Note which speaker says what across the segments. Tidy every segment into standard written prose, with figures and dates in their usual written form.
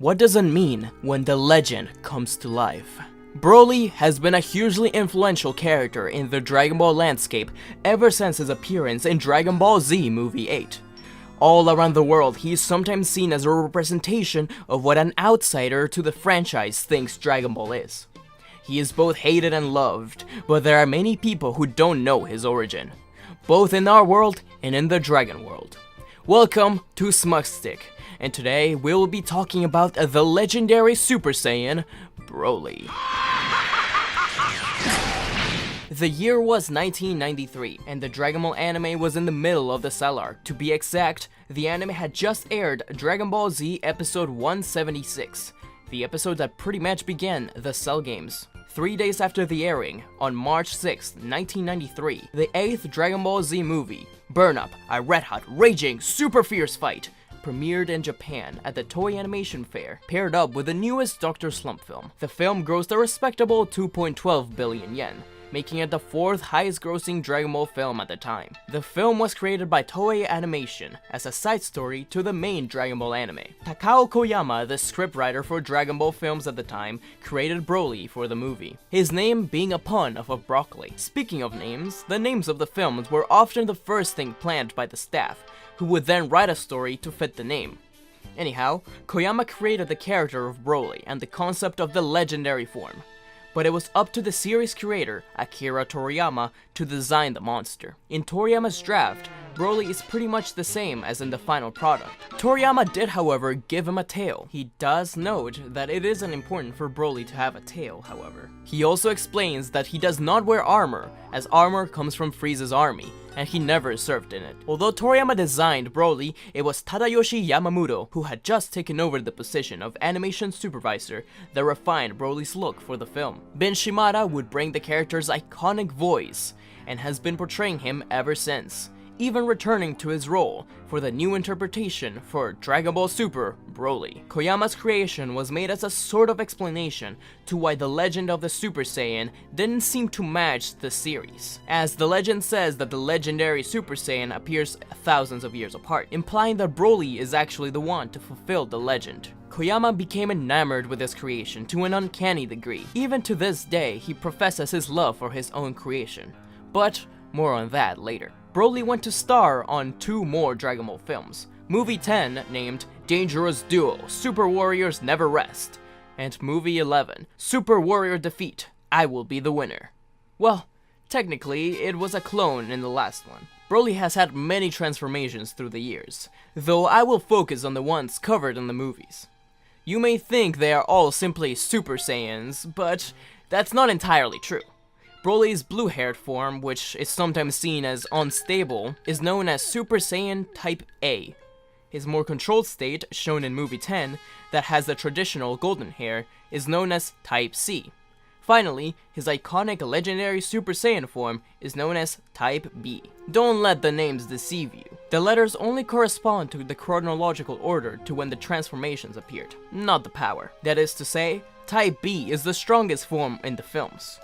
Speaker 1: What does it mean when the legend comes to life? Broly has been a hugely influential character in the Dragon Ball landscape ever since his appearance in Dragon Ball Z Movie 8. All around the world, he is sometimes seen as a representation of what an outsider to the franchise thinks Dragon Ball is. He is both hated and loved, but there are many people who don't know his origin, both in our world and in the Dragon World. Welcome to Smugstick, and today we will be talking about the legendary Super Saiyan, Broly. The year was 1993, and the Dragon Ball anime was in the middle of the Cell arc. To be exact, the anime had just aired Dragon Ball Z episode 176, the episode that pretty much began the Cell games. 3 days after the airing, on March 6, 1993, the 8th Dragon Ball Z movie, Burn Up, a red-hot, raging, super fierce fight, premiered in Japan at the Toei Animation Fair, paired up with the newest Dr. Slump film. The film grossed a respectable 2.12 billion yen, making it the 4th highest grossing Dragon Ball film at the time. The film was created by Toei Animation as a side story to the main Dragon Ball anime. Takao Koyama, the scriptwriter for Dragon Ball films at the time, created Broly for the movie, his name being a pun of broccoli. Speaking of names, the names of the films were often the first thing planned by the staff, who would then write a story to fit the name. Anyhow, Koyama created the character of Broly and the concept of the legendary form, but it was up to the series creator, Akira Toriyama, to design the monster. In Toriyama's draft, Broly is pretty much the same as in the final product. Toriyama did, however, give him a tail. He does note that it isn't important for Broly to have a tail, however. He also explains that he does not wear armor, as armor comes from Frieza's army, and he never served in it. Although Toriyama designed Broly, it was Tadayoshi Yamamoto, who had just taken over the position of animation supervisor, that refined Broly's look for the film. Ben Shimada would bring the character's iconic voice, and has been portraying him ever since, even returning to his role for the new interpretation for Dragon Ball Super Broly. Koyama's creation was made as a sort of explanation to why the legend of the Super Saiyan didn't seem to match the series, as the legend says that the legendary Super Saiyan appears thousands of years apart, implying that Broly is actually the one to fulfill the legend. Koyama became enamored with his creation to an uncanny degree. Even to this day, he professes his love for his own creation, but more on that later. Broly went to star on 2 more Dragon Ball films, Movie 10 named Dangerous Duel, Super Warriors Never Rest, and Movie 11, Super Warrior Defeat, I Will Be the Winner. Well, technically, it was a clone in the last one. Broly has had many transformations through the years, though I will focus on the ones covered in the movies. You may think they are all simply Super Saiyans, but that's not entirely true. Broly's blue-haired form, which is sometimes seen as unstable, is known as Super Saiyan Type A. His more controlled state, shown in Movie 10, that has the traditional golden hair, is known as Type C. Finally, his iconic legendary Super Saiyan form is known as Type B. Don't let the names deceive you. The letters only correspond to the chronological order to when the transformations appeared, not the power. That is to say, Type B is the strongest form in the films.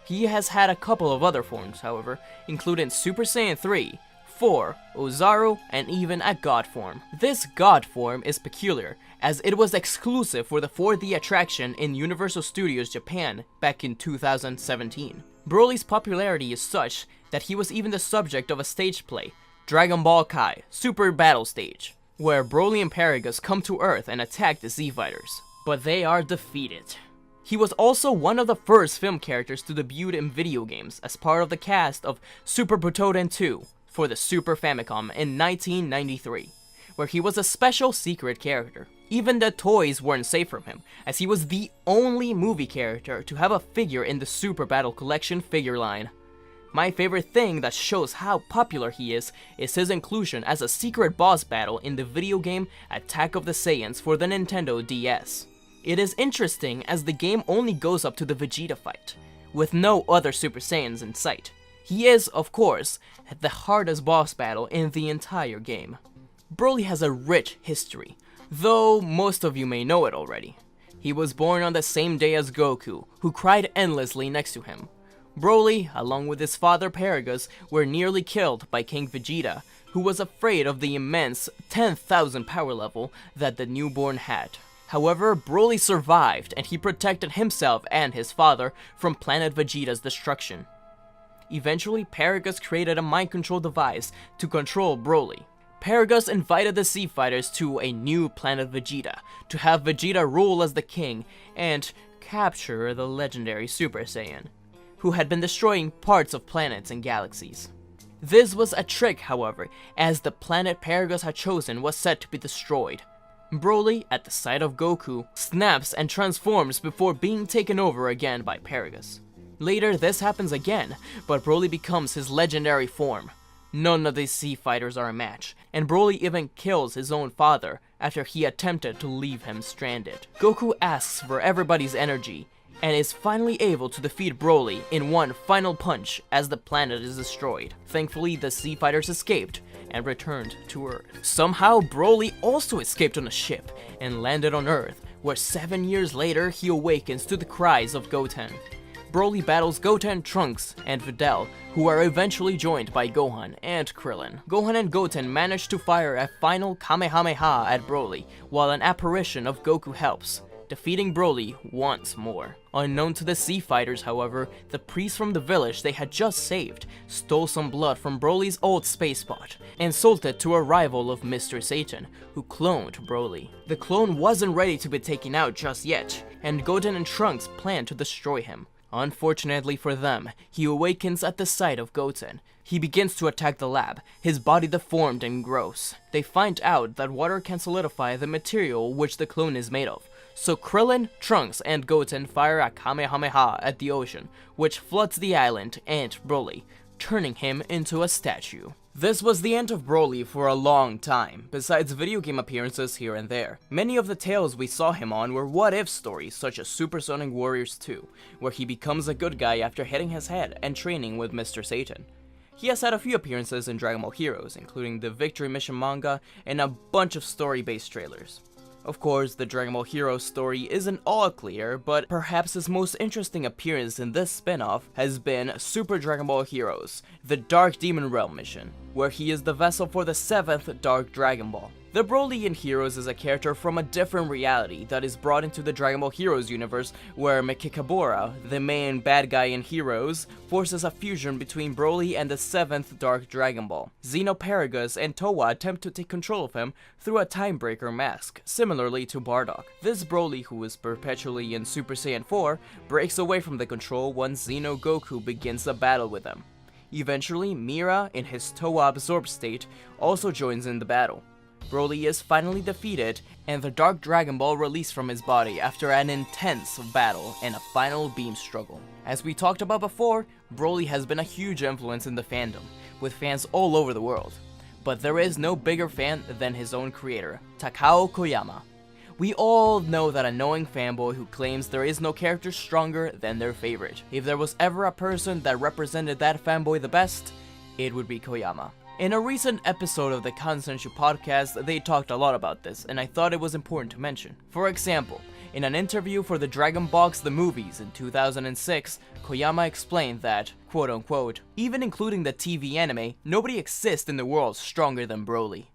Speaker 1: He has had a couple of other forms, however, including Super Saiyan 3, 4, Ozaru, and even a God form. This God form is peculiar, as it was exclusive for the 4D attraction in Universal Studios Japan back in 2017. Broly's popularity is such that he was even the subject of a stage play, Dragon Ball Kai Super Battle Stage, where Broly and Paragus come to Earth and attack the Z-Fighters, but they are defeated. He was also one of the first film characters to debut in video games as part of the cast of Super Butoden 2 for the Super Famicom in 1993, where he was a special secret character. Even the toys weren't safe from him, as he was the only movie character to have a figure in the Super Battle Collection figure line. My favorite thing that shows how popular he is his inclusion as a secret boss battle in the video game Attack of the Saiyans for the Nintendo DS. It is interesting as the game only goes up to the Vegeta fight, with no other Super Saiyans in sight. He is, of course, the hardest boss battle in the entire game. Broly has a rich history, though most of you may know it already. He was born on the same day as Goku, who cried endlessly next to him. Broly, along with his father Paragus, were nearly killed by King Vegeta, who was afraid of the immense 10,000 power level that the newborn had. However, Broly survived, and he protected himself and his father from Planet Vegeta's destruction. Eventually, Paragus created a mind control device to control Broly. Paragus invited the Sea Fighters to a new Planet Vegeta, to have Vegeta rule as the king and capture the legendary Super Saiyan, who had been destroying parts of planets and galaxies. This was a trick, however, as the planet Paragus had chosen was set to be destroyed. Broly, at the sight of Goku, snaps and transforms before being taken over again by Paragus. Later, this happens again, but Broly becomes his legendary form. None of these Sea Fighters are a match, and Broly even kills his own father after he attempted to leave him stranded. Goku asks for everybody's energy, and is finally able to defeat Broly in one final punch as the planet is destroyed. Thankfully, the Sea Fighters escaped and returned to Earth. Somehow, Broly also escaped on a ship and landed on Earth, where 7 years later he awakens to the cries of Goten. Broly battles Goten, Trunks, and Videl, who are eventually joined by Gohan and Krillin. Gohan and Goten manage to fire a final Kamehameha at Broly, while an apparition of Goku helps, defeating Broly once more. Unknown to the Sea Fighters, however, the priest from the village they had just saved stole some blood from Broly's old space spot and sold it to a rival of Mr. Satan, who cloned Broly. The clone wasn't ready to be taken out just yet, and Goten and Trunks planned to destroy him. Unfortunately for them, he awakens at the sight of Goten. He begins to attack the lab, his body deformed and gross. They find out that water can solidify the material which the clone is made of, so Krillin, Trunks, and Goten fire a Kamehameha at the ocean, which floods the island and Broly, turning him into a statue. This was the end of Broly for a long time, besides video game appearances here and there. Many of the tales we saw him on were what-if stories such as Super Sonic Warriors 2, where he becomes a good guy after hitting his head and training with Mr. Satan. He has had a few appearances in Dragon Ball Heroes, including the Victory Mission manga and a bunch of story-based trailers. Of course, the Dragon Ball Heroes story isn't all clear, but perhaps his most interesting appearance in this spin-off has been Super Dragon Ball Heroes, the Dark Demon Realm mission, where he is the vessel for the 7th Dark Dragon Ball. The Broly in Heroes is a character from a different reality that is brought into the Dragon Ball Heroes universe, where Mekikabura, the main bad guy in Heroes, forces a fusion between Broly and the 7th Dark Dragon Ball. Xenoparagus and Towa attempt to take control of him through a Timebreaker mask, similarly to Bardock. This Broly, who is perpetually in Super Saiyan 4, breaks away from the control once Xeno Goku begins a battle with him. Eventually, Mira, in his Towa absorbed state, also joins in the battle. Broly is finally defeated, and the Dark Dragon Ball released from his body after an intense battle and a final beam struggle. As we talked about before, Broly has been a huge influence in the fandom, with fans all over the world. But there is no bigger fan than his own creator, Takao Koyama. We all know that annoying fanboy who claims there is no character stronger than their favorite. If there was ever a person that represented that fanboy the best, it would be Koyama. In a recent episode of the Kansenshu podcast, they talked a lot about this, and I thought it was important to mention. For example, in an interview for the Dragon Box The Movies in 2006, Koyama explained that, quote-unquote, even including the TV anime, nobody exists in the world stronger than Broly.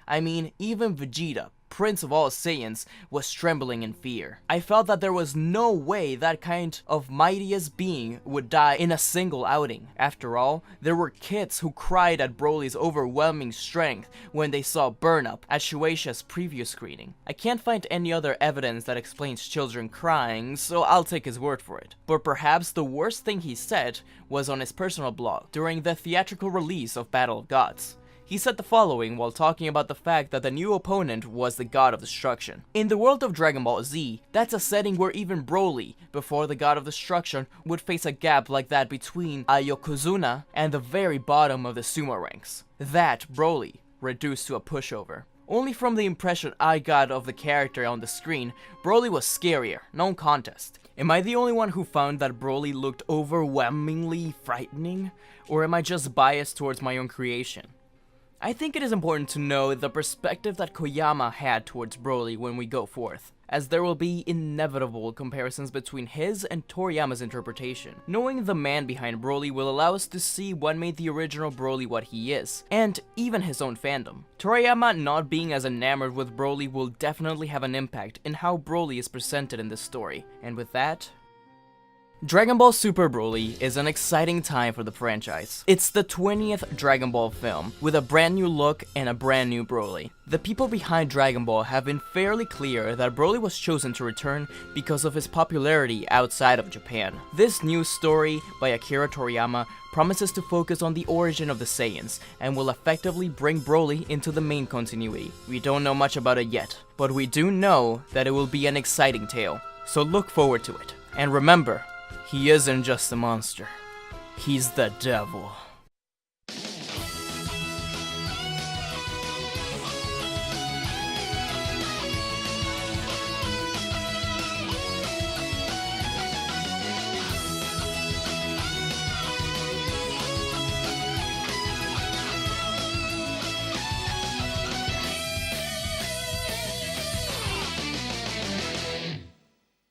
Speaker 1: I mean, even Vegeta, Prince of all Saiyans, was trembling in fear. I felt that there was no way that kind of mightiest being would die in a single outing. After all, there were kids who cried at Broly's overwhelming strength when they saw Burn Up at Shueisha's preview screening. I can't find any other evidence that explains children crying, so I'll take his word for it. But perhaps the worst thing he said was on his personal blog during the theatrical release of Battle of Gods. He said the following while talking about the fact that the new opponent was the God of Destruction. In the world of Dragon Ball Z, that's a setting where even Broly, before the God of Destruction, would face a gap like that between a Yokozuna and the very bottom of the sumo ranks. That Broly, reduced to a pushover. Only from the impression I got of the character on the screen, Broly was scarier, no contest. Am I the only one who found that Broly looked overwhelmingly frightening? Or am I just biased towards my own creation? I think it is important to know the perspective that Koyama had towards Broly when we go forth. as there will be inevitable comparisons between his and Toriyama's interpretation. Knowing the man behind Broly will allow us to see what made the original Broly what he is, and even his own fandom. Toriyama not being as enamored with Broly will definitely have an impact in how Broly is presented in this story, and with that, Dragon Ball Super Broly is an exciting time for the franchise. It's the 20th Dragon Ball film, with a brand new look and a brand new Broly. The people behind Dragon Ball have been fairly clear that Broly was chosen to return because of his popularity outside of Japan. This new story by Akira Toriyama promises to focus on the origin of the Saiyans, and will effectively bring Broly into the main continuity. We don't know much about it yet, but we do know that it will be an exciting tale, so look forward to it. And remember, he isn't just a monster, he's the devil.